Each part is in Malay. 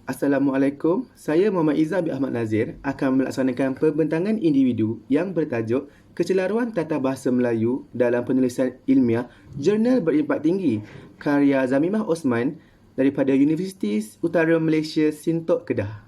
Assalamualaikum, saya Muhammad Izzah bin Ahmad Nazir akan melaksanakan pembentangan individu yang bertajuk Kecelaruan Tata Bahasa Melayu dalam Penulisan Ilmiah Jurnal Berimpak Tinggi karya Zamimah Osman daripada Universiti Utara Malaysia Sintok Kedah.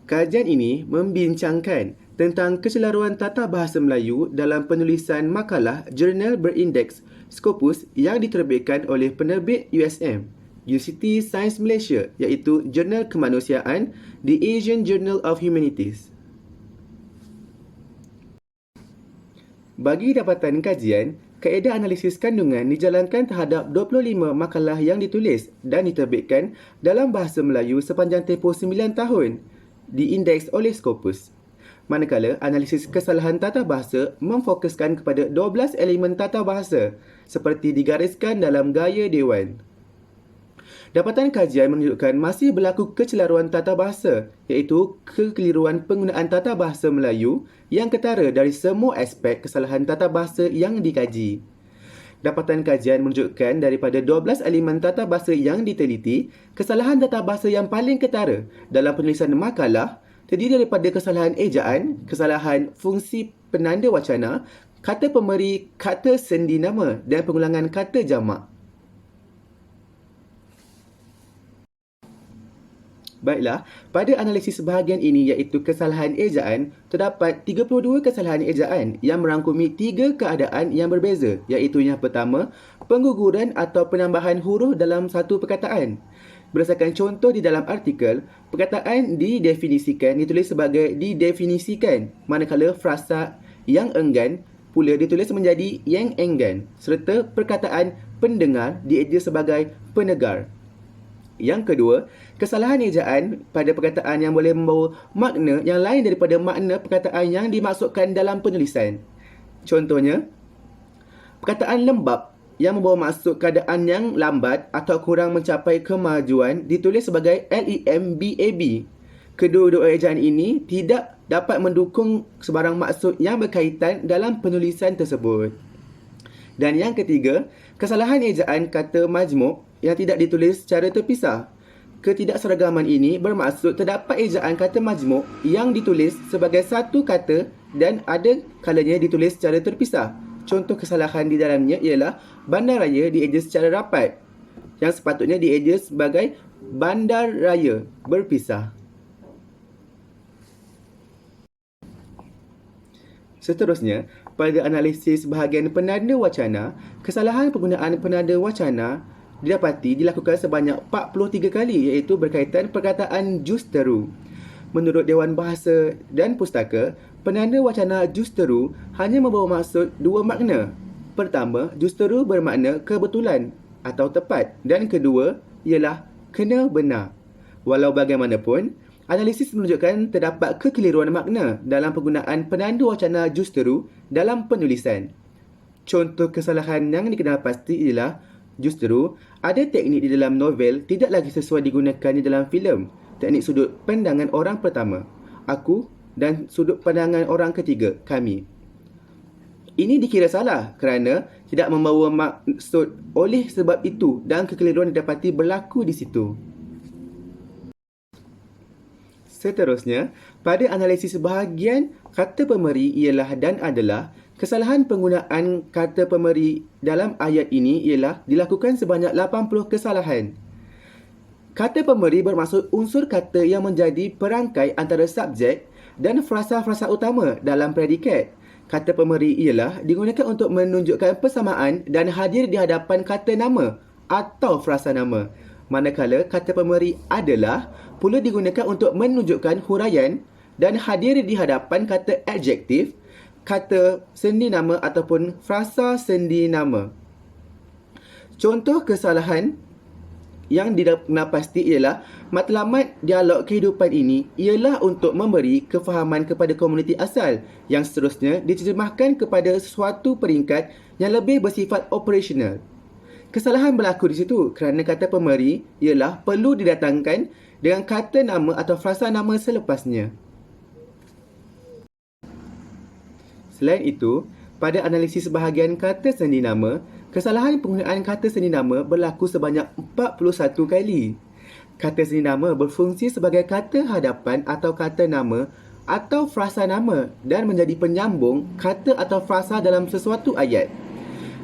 Kajian ini membincangkan tentang kecelaruan tata bahasa Melayu dalam penulisan makalah jurnal berindeks Scopus yang diterbitkan oleh penerbit USM, University Science Malaysia, iaitu Jurnal Kemanusiaan, The Asian Journal of Humanities. Bagi dapatan kajian, kaedah analisis kandungan dijalankan terhadap 25 makalah yang ditulis dan diterbitkan dalam bahasa Melayu sepanjang tempoh 9 tahun, diindeks oleh Scopus. Manakala analisis kesalahan tata bahasa memfokuskan kepada 12 elemen tata bahasa seperti digariskan dalam gaya dewan. Dapatan kajian menunjukkan masih berlaku kecelaruan tata bahasa, iaitu kekeliruan penggunaan tata bahasa Melayu yang ketara dari semua aspek kesalahan tata bahasa yang dikaji. Dapatan kajian menunjukkan daripada 12 elemen tata bahasa yang diteliti, kesalahan tata bahasa yang paling ketara dalam penulisan makalah terdiri daripada kesalahan ejaan, kesalahan fungsi penanda wacana, kata pemberi, kata sendi nama dan pengulangan kata jamak. Baiklah, pada analisis bahagian ini iaitu kesalahan ejaan, terdapat 32 kesalahan ejaan yang merangkumi 3 keadaan yang berbeza, iaitu yang pertama, pengguguran atau penambahan huruf dalam satu perkataan. Berdasarkan contoh di dalam artikel, perkataan didefinisikan ditulis sebagai didefinisikan, manakala frasa yang enggan pula ditulis menjadi yang enggan, serta perkataan pendengar dieja sebagai penegar. Yang kedua, kesalahan ejaan pada perkataan yang boleh membawa makna yang lain daripada makna perkataan yang dimaksudkan dalam penulisan. Contohnya, perkataan lembab yang membawa maksud keadaan yang lambat atau kurang mencapai kemajuan ditulis sebagai LEMBAB. Kedua-dua ejaan ini tidak dapat mendukung sebarang maksud yang berkaitan dalam penulisan tersebut. Dan yang ketiga, kesalahan ejaan kata majmuk yang tidak ditulis secara terpisah. Ketidakseragaman ini bermaksud terdapat ejaan kata majmuk yang ditulis sebagai satu kata dan ada kalanya ditulis secara terpisah. Contoh kesalahan di dalamnya ialah bandaraya dieja secara rapat, yang sepatutnya dieja sebagai bandaraya berpisah. Seterusnya, pada analisis bahagian penanda wacana, kesalahan penggunaan penanda wacana didapati dilakukan sebanyak 43 kali, iaitu berkaitan perkataan justeru. Menurut Dewan Bahasa dan Pustaka, penanda wacana justeru hanya membawa maksud dua makna. Pertama, justeru bermakna kebetulan atau tepat, dan kedua ialah kena benar. Walau bagaimanapun, analisis menunjukkan terdapat kekeliruan makna dalam penggunaan penanda wacana justeru dalam penulisan. Contoh kesalahan yang dikenal pasti ialah justeru ada teknik di dalam novel tidak lagi sesuai digunakan di dalam filem. Teknik sudut pandangan orang pertama, aku, dan sudut pandangan orang ketiga, kami. Ini dikira salah kerana tidak membawa maksud, oleh sebab itu dan kekeliruan didapati berlaku di situ. Seterusnya, pada analisis bahagian kata pemberi ialah dan adalah, kesalahan penggunaan kata pemberi dalam ayat ini ialah dilakukan sebanyak 80 kesalahan. Kata pemberi bermaksud unsur kata yang menjadi perangkai antara subjek dan frasa-frasa utama dalam predikat. Kata pemberi ialah digunakan untuk menunjukkan persamaan dan hadir di hadapan kata nama atau frasa nama. Manakala kata pemberi adalah pula digunakan untuk menunjukkan huraian dan hadir di hadapan kata adjektif, kata sendi nama ataupun frasa sendi nama. Contoh kesalahan yang dikenal pasti ialah matlamat dialog kehidupan ini ialah untuk memberi kefahaman kepada komuniti asal yang seterusnya diterjemahkan kepada sesuatu peringkat yang lebih bersifat operasional. Kesalahan berlaku di situ kerana kata pemberi ialah perlu didatangkan dengan kata nama atau frasa nama selepasnya. Selain itu, pada analisis bahagian kata sendi nama, Kesalahan penggunaan kata seni nama berlaku sebanyak 41 kali. Kata seni nama berfungsi sebagai kata hadapan atau kata nama atau frasa nama dan menjadi penyambung kata atau frasa dalam sesuatu ayat.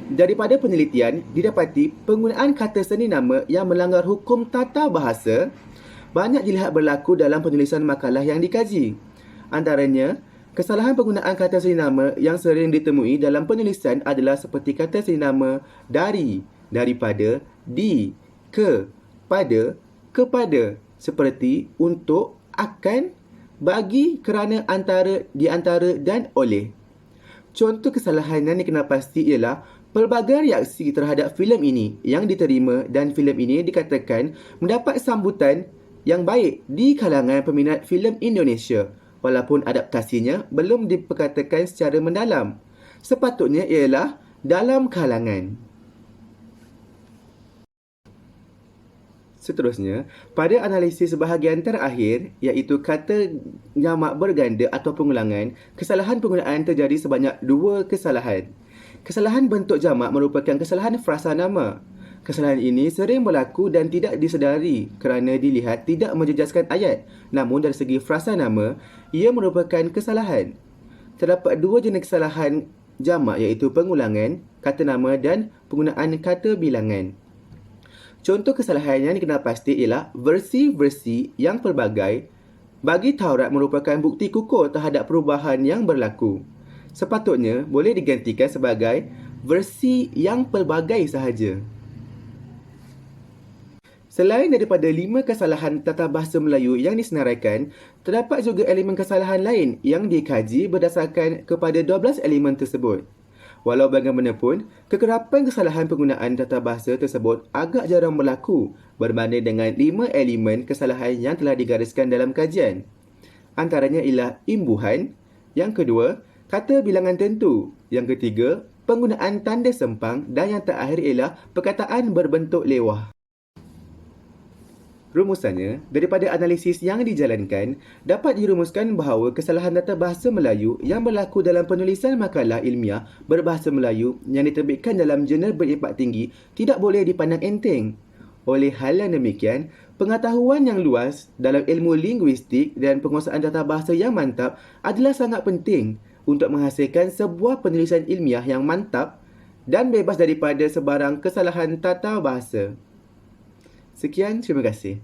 Daripada penelitian, didapati penggunaan kata seni nama yang melanggar hukum tata bahasa banyak dilihat berlaku dalam penulisan makalah yang dikaji. Antaranya, kesalahan penggunaan kata seni nama yang sering ditemui dalam penulisan adalah seperti kata seni nama dari, daripada, di, ke, pada, kepada, seperti untuk, akan, bagi, kerana, antara, di antara dan oleh. Contoh kesalahan yang dikenal pasti ialah pelbagai reaksi terhadap filem ini yang diterima dan filem ini dikatakan mendapat sambutan yang baik di kalangan peminat filem Indonesia walaupun adaptasinya belum diperkatakan secara mendalam. Sepatutnya ialah dalam kalangan. Seterusnya, pada analisis bahagian terakhir iaitu kata jamak berganda atau pengulangan, kesalahan penggunaan terjadi sebanyak 2 kesalahan. Kesalahan bentuk jamak merupakan kesalahan frasa nama. Kesalahan ini sering berlaku dan tidak disedari kerana dilihat tidak menjejaskan ayat. Namun dari segi frasa nama, ia merupakan kesalahan. Terdapat 2 jenis kesalahan jamak iaitu pengulangan, kata nama dan penggunaan kata bilangan. Contoh kesalahan yang dikenal pasti ialah versi-versi yang pelbagai bagi Taurat merupakan bukti kukuh terhadap perubahan yang berlaku. Sepatutnya boleh digantikan sebagai versi yang pelbagai sahaja. Selain daripada 5 kesalahan tata bahasa Melayu yang disenaraikan, terdapat juga elemen kesalahan lain yang dikaji berdasarkan kepada 12 elemen tersebut. Walau bagaimanapun, kekerapan kesalahan penggunaan tata bahasa tersebut agak jarang berlaku berbanding dengan 5 elemen kesalahan yang telah digariskan dalam kajian. Antaranya ialah imbuhan, yang kedua, kata bilangan tentu, yang ketiga, penggunaan tanda sempang dan yang terakhir ialah perkataan berbentuk lewah. Rumusannya, daripada analisis yang dijalankan, dapat dirumuskan bahawa kesalahan tata bahasa Melayu yang berlaku dalam penulisan makalah ilmiah berbahasa Melayu yang diterbitkan dalam jurnal berimpak tinggi tidak boleh dipandang enteng. Oleh hal yang demikian, pengetahuan yang luas dalam ilmu linguistik dan penguasaan tata bahasa yang mantap adalah sangat penting untuk menghasilkan sebuah penulisan ilmiah yang mantap dan bebas daripada sebarang kesalahan tata bahasa. Sekian, terima kasih.